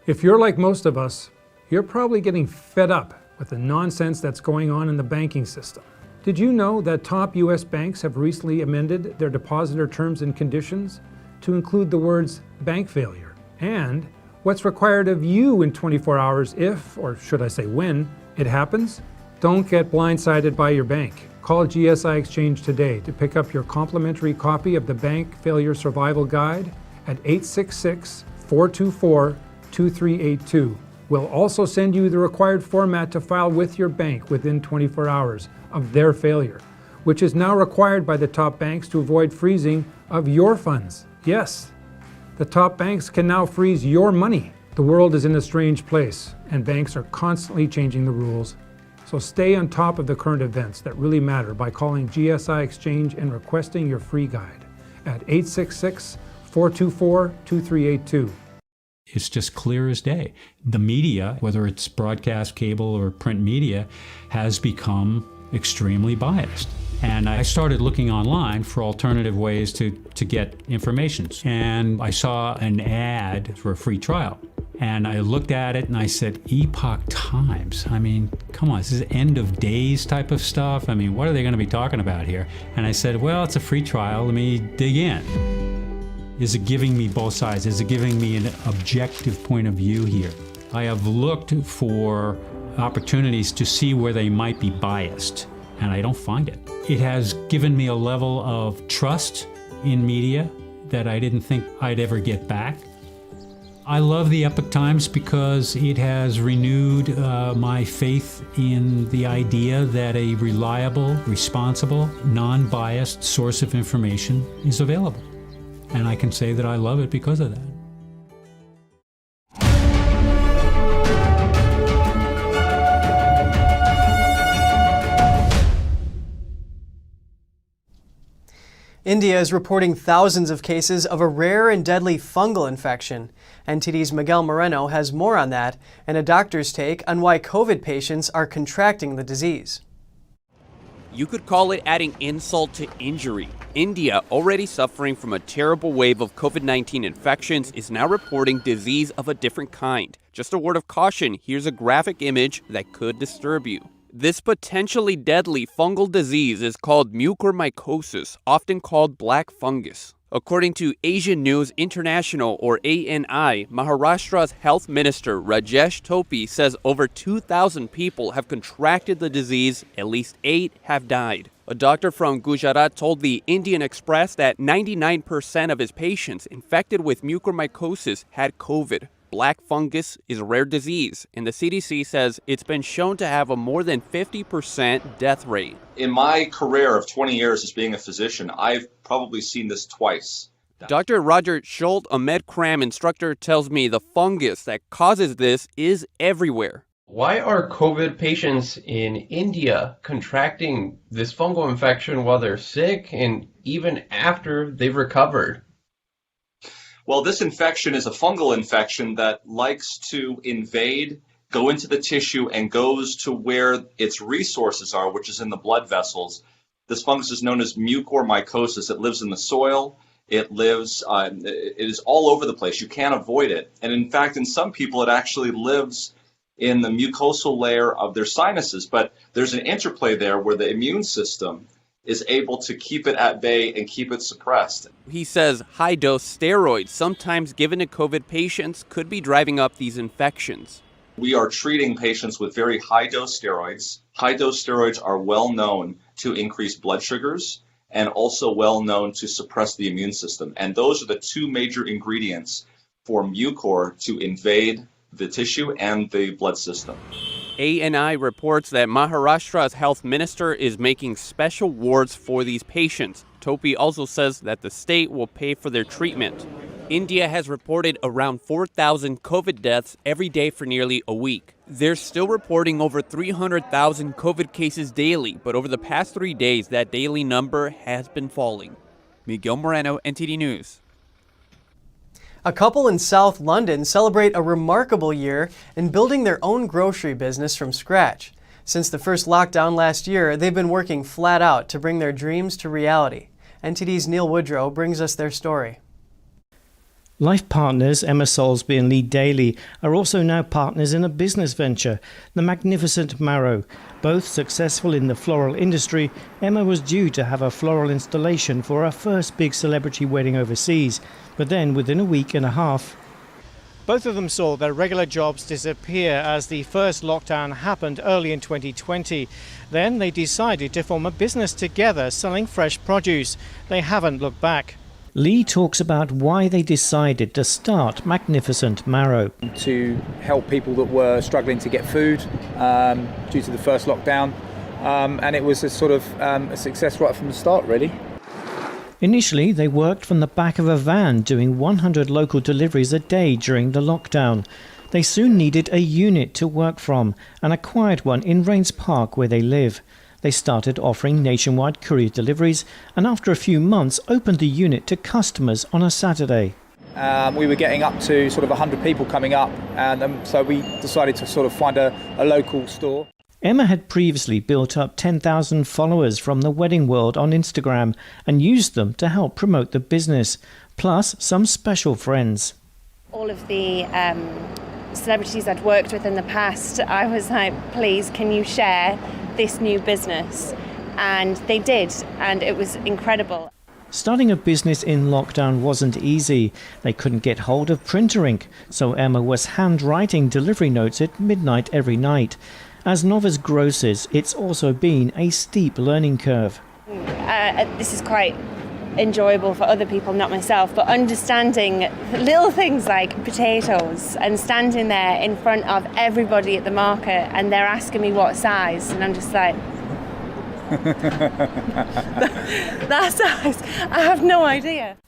If you're like most of us, you're probably getting fed up with the nonsense that's going on in the banking system. Did you know that top U.S. banks have recently amended their depositor terms and conditions to include the words bank failure and what's required of you in 24 hours if, or should I say when, it happens? Don't get blindsided by your bank. Call GSI Exchange today to pick up your complimentary copy of the Bank Failure Survival Guide at 866-424-2382. We'll also send you the required format to file with your bank within 24 hours of their failure, which is now required by the top banks to avoid freezing of your funds. Yes, the top banks can now freeze your money. The world is in a strange place, and banks are constantly changing the rules. So stay on top of the current events that really matter by calling GSI Exchange and requesting your free guide at 866-424-2382. It's just clear as day. The media, whether it's broadcast, cable, or print media, has become extremely biased. And I started looking online for alternative ways to get information. And I saw an ad for a free trial. And I looked at it and I said, Epoch Times. I mean, come on, this is end of days type of stuff. I mean, what are they going to be talking about here? And I said, well, it's a free trial. Let me dig in. Is it giving me both sides? Is it giving me an objective point of view here? I have looked for opportunities to see where they might be biased, and I don't find it. It has given me a level of trust in media that I didn't think I'd ever get back. I love the Epoch Times because it has renewed my faith in the idea that a reliable, responsible, non-biased source of information is available. And I can say that I love it because of that. India is reporting thousands of cases of a rare and deadly fungal infection. NTD's Miguel Moreno has more on that and a doctor's take on why COVID patients are contracting the disease. You could call it adding insult to injury. India, already suffering from a terrible wave of COVID-19 infections, is now reporting disease of a different kind. Just a word of caution, here's a graphic image that could disturb you. This potentially deadly fungal disease is called mucormycosis, often called black fungus. According to Asian News International, or ANI, Maharashtra's health minister Rajesh Topi says over 2,000 people have contracted the disease, at least 8 have died. A doctor from Gujarat told the Indian Express that 99% of his patients infected with mucormycosis had COVID. Black fungus is a rare disease, and the CDC says it's been shown to have a more than 50% death rate. In my career of 20 years as being a physician, I've probably seen this twice. Dr. Roger Schult, a MedCram instructor, tells me the fungus that causes this is everywhere. Why are COVID patients in India contracting this fungal infection while they're sick and even after they've recovered? Well, this infection is a fungal infection that likes to invade, go into the tissue, and goes to where its resources are, which is in the blood vessels. This fungus is known as mucormycosis. It lives in the soil. It is all over the place. You can't avoid it. And in fact, in some people, it actually lives in the mucosal layer of their sinuses. But there's an interplay there where the immune system is able to keep it at bay and keep it suppressed. He says high-dose steroids, sometimes given to COVID patients, could be driving up these infections. We are treating patients with very high-dose steroids. High-dose steroids are well known to increase blood sugars and also well known to suppress the immune system. And those are the two major ingredients for mucor to invade the tissue and the blood system. ANI reports that Maharashtra's health minister is making special wards for these patients. Topi also says that the state will pay for their treatment. India has reported around 4,000 COVID deaths every day for nearly a week. They're still reporting over 300,000 COVID cases daily, but over the past 3 days, that daily number has been falling. Miguel Moreno, NTD News. A couple in South London celebrate a remarkable year in building their own grocery business from scratch. Since the first lockdown last year, they've been working flat out to bring their dreams to reality. NTD's Neil Woodrow brings us their story. Life partners Emma Soulsby and Lee Daly are also now partners in a business venture, the Magnificent Marrow. Both successful in the floral industry, Emma was due to have a floral installation for her first big celebrity wedding overseas, but then within a week and a half, both of them saw their regular jobs disappear as the first lockdown happened early in 2020. Then they decided to form a business together selling fresh produce. They haven't looked back. Lee talks about why they decided to start Magnificent Marrow. To help people that were struggling to get food due to the first lockdown. And it was a sort of a success right from the start, really. Initially, they worked from the back of a van doing 100 local deliveries a day during the lockdown. They soon needed a unit to work from and acquired one in Rains Park where they live. They started offering nationwide courier deliveries and after a few months opened the unit to customers on a Saturday. We were getting up to sort of 100 people coming up, and so we decided to sort of find a local store. Emma had previously built up 10,000 followers from the wedding world on Instagram and used them to help promote the business, plus some special friends. All of the celebrities I'd worked with in the past, I was like, please, can you share this new business? And they did, and it was incredible. Starting a business in lockdown wasn't easy. They couldn't get hold of printer ink, so Emma was handwriting delivery notes at midnight every night. As novice grocers, it's also been a steep learning curve. This is quite enjoyable for other people, not myself, but understanding little things like potatoes and standing there in front of everybody at the market and they're asking me what size, and I'm just like, that size, I have no idea.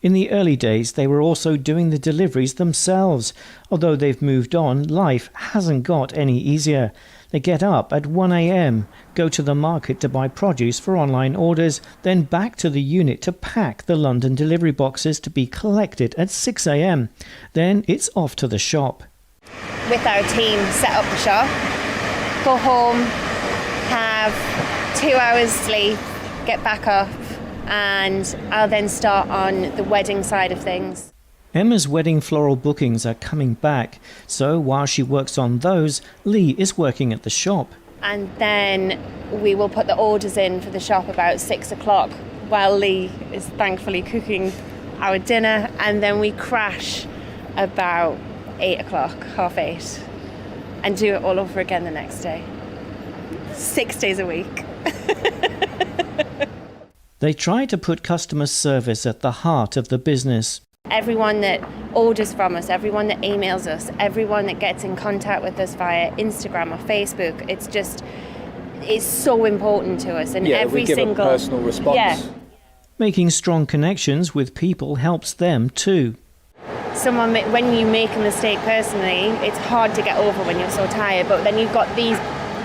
In the early days, they were also doing the deliveries themselves. Although they've moved on, life hasn't got any easier. They get up at 1 a.m, go to the market to buy produce for online orders, then back to the unit to pack the London delivery boxes to be collected at 6 a.m. Then it's off to the shop. With our team, set up the shop, go home, have 2 hours sleep, get back up, and I'll then start on the wedding side of things. Emma's wedding floral bookings are coming back, so while she works on those, Lee is working at the shop. And then we will put the orders in for the shop about 6 o'clock while Lee is thankfully cooking our dinner, and then we crash about 8 o'clock, 8:30, and do it all over again the next day. 6 days a week. They try to put customer service at the heart of the business. Everyone that orders from us, everyone that emails us, everyone that gets in contact with us via Instagram or Facebook, it's so important to us. And we give a personal response. Yeah. Making strong connections with people helps them too. When you make a mistake personally, it's hard to get over when you're so tired, but then you've got these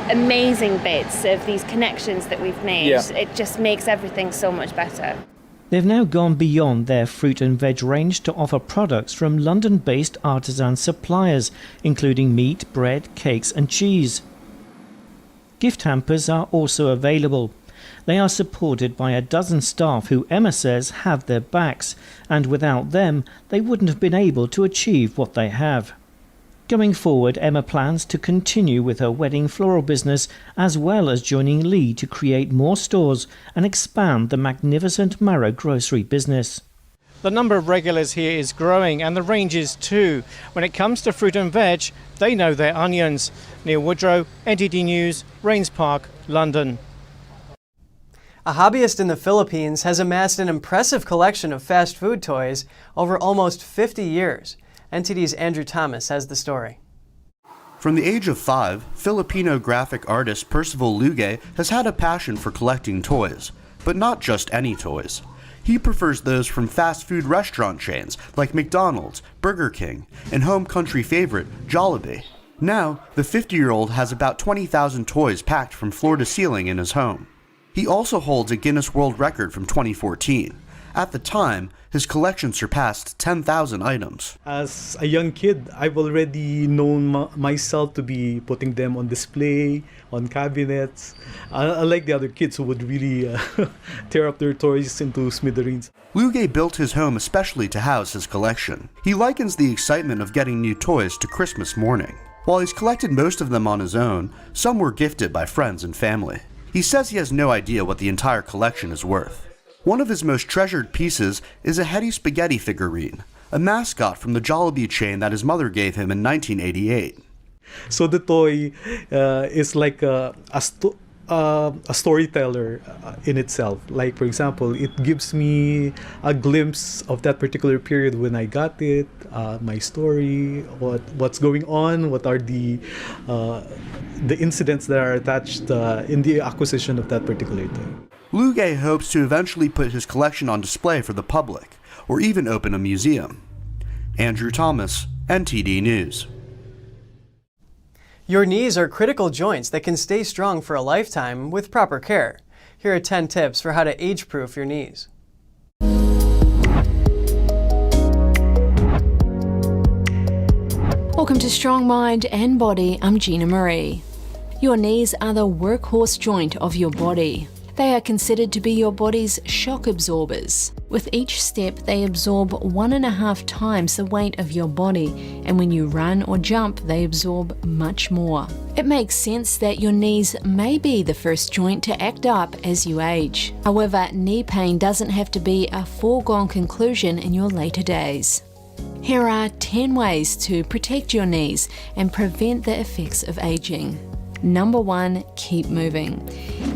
amazing bits of these connections that we've made. Yeah. It just makes everything so much better. They've now gone beyond their fruit and veg range to offer products from London-based artisan suppliers, including meat, bread, cakes and cheese. Gift hampers are also available. They are supported by a dozen staff who Emma says have their backs, and without them, they wouldn't have been able to achieve what they have. Going forward, Emma plans to continue with her wedding floral business as well as joining Lee to create more stores and expand the Magnificent Marrow grocery business. The number of regulars here is growing and the range is too. When it comes to fruit and veg, they know their onions. Neil Woodrow, NTD News, Rains Park, London. A hobbyist in the Philippines has amassed an impressive collection of fast food toys over almost 50 years. NTD's Andrew Thomas has the story. From the age of 5, Filipino graphic artist Percival Luge has had a passion for collecting toys, but not just any toys. He prefers those from fast food restaurant chains like McDonald's, Burger King, and home country favorite Jollibee. Now, the 50-year-old has about 20,000 toys packed from floor to ceiling in his home. He also holds a Guinness World Record from 2014. At the time, his collection surpassed 10,000 items. As a young kid, I've already known myself to be putting them on display, on cabinets. Unlike the other kids who would really tear up their toys into smithereens. Luge built his home especially to house his collection. He likens the excitement of getting new toys to Christmas morning. While he's collected most of them on his own, some were gifted by friends and family. He says he has no idea what the entire collection is worth. One of his most treasured pieces is a Hetty Spaghetti figurine, a mascot from the Jollibee chain that his mother gave him in 1988. So the toy is like a storyteller in itself. Like, for example, it gives me a glimpse of that particular period when I got it, my story, what's going on, what are the incidents that are attached in the acquisition of that particular toy. Luge hopes to eventually put his collection on display for the public, or even open a museum. Andrew Thomas, NTD News. Your knees are critical joints that can stay strong for a lifetime with proper care. Here are 10 tips for how to age-proof your knees. Welcome to Strong Mind and Body. I'm Gina Marie. Your knees are the workhorse joint of your body. They are considered to be your body's shock absorbers. With each step, they absorb 1.5 times the weight of your body, and when you run or jump, they absorb much more. It makes sense that your knees may be the first joint to act up as you age. However, knee pain doesn't have to be a foregone conclusion in your later days. Here are 10 ways to protect your knees and prevent the effects of aging. Number 1, keep moving.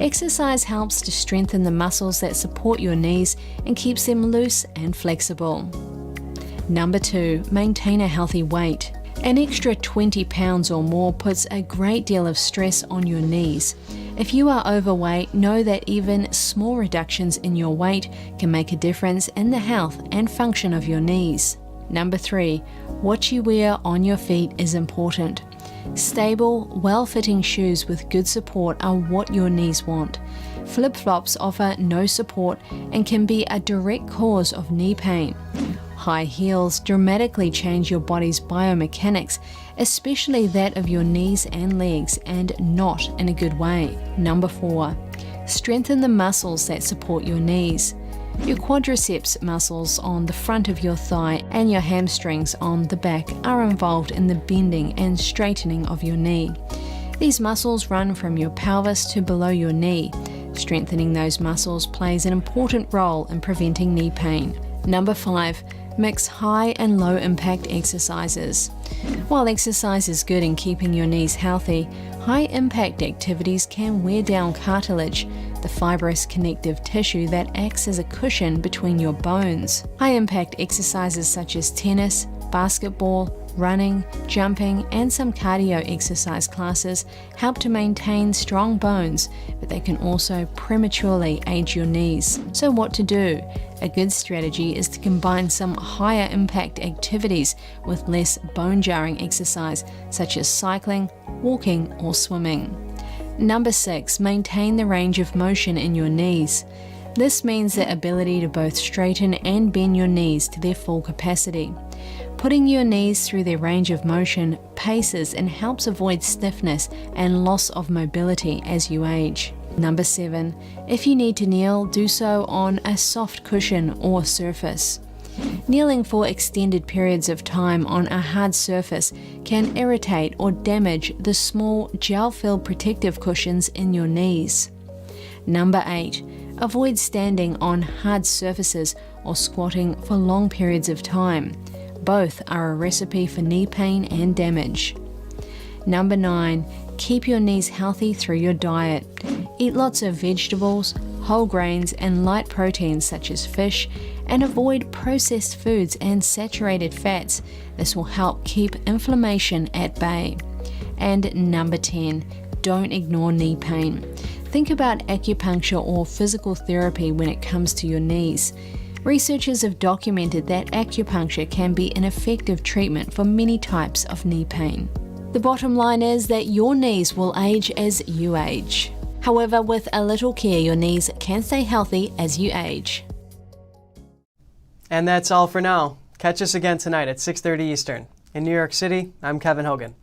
Exercise helps to strengthen the muscles that support your knees and keeps them loose and flexible. Number 2, maintain a healthy weight. An extra 20 pounds or more puts a great deal of stress on your knees. If you are overweight, know that even small reductions in your weight can make a difference in the health and function of your knees. Number 3, what you wear on your feet is important. Stable, well-fitting shoes with good support are what your knees want. Flip-flops offer no support and can be a direct cause of knee pain. High heels dramatically change your body's biomechanics, especially that of your knees and legs, and not in a good way. Number 4, strengthen the muscles that support your knees. Your quadriceps muscles on the front of your thigh and your hamstrings on the back are involved in the bending and straightening of your knee. These muscles run from your pelvis to below your knee. Strengthening those muscles plays an important role in preventing knee pain. Number 5, mix high and low impact exercises. While exercise is good in keeping your knees healthy, high impact activities can wear down cartilage, the fibrous connective tissue that acts as a cushion between your bones. High impact exercises such as tennis, basketball, running, jumping, and some cardio exercise classes help to maintain strong bones, but they can also prematurely age your knees. So what to do? A good strategy is to combine some higher impact activities with less bone-jarring exercise, such as cycling, walking, or swimming. Number 6, maintain the range of motion in your knees. This means the ability to both straighten and bend your knees to their full capacity. Putting your knees through their range of motion paces and helps avoid stiffness and loss of mobility as you age. Number 7, if you need to kneel, do so on a soft cushion or surface. Kneeling for extended periods of time on a hard surface can irritate or damage the small gel-filled protective cushions in your knees. Number 8, avoid standing on hard surfaces or squatting for long periods of time. Both are a recipe for knee pain and damage. Number 9, keep your knees healthy through your diet. Eat lots of vegetables, whole grains, and light proteins such as fish, and avoid processed foods and saturated fats. This will help keep inflammation at bay. And number 10, don't ignore knee pain. Think about acupuncture or physical therapy when it comes to your knees. Researchers have documented that acupuncture can be an effective treatment for many types of knee pain. The bottom line is that your knees will age as you age. However, with a little care, your knees can stay healthy as you age. And that's all for now. Catch us again tonight at 6:30 Eastern. In New York City, I'm Kevin Hogan.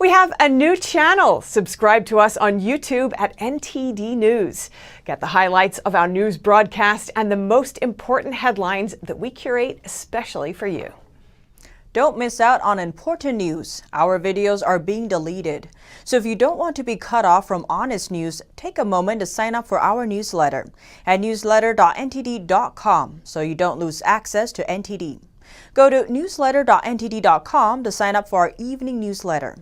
We have a new channel. Subscribe to us on YouTube at NTD News. Get the highlights of our news broadcast and the most important headlines that we curate especially for you. Don't miss out on important news. Our videos are being deleted. So if you don't want to be cut off from honest news, take a moment to sign up for our newsletter at newsletter.ntd.com so you don't lose access to NTD. Go to newsletter.ntd.com to sign up for our evening newsletter.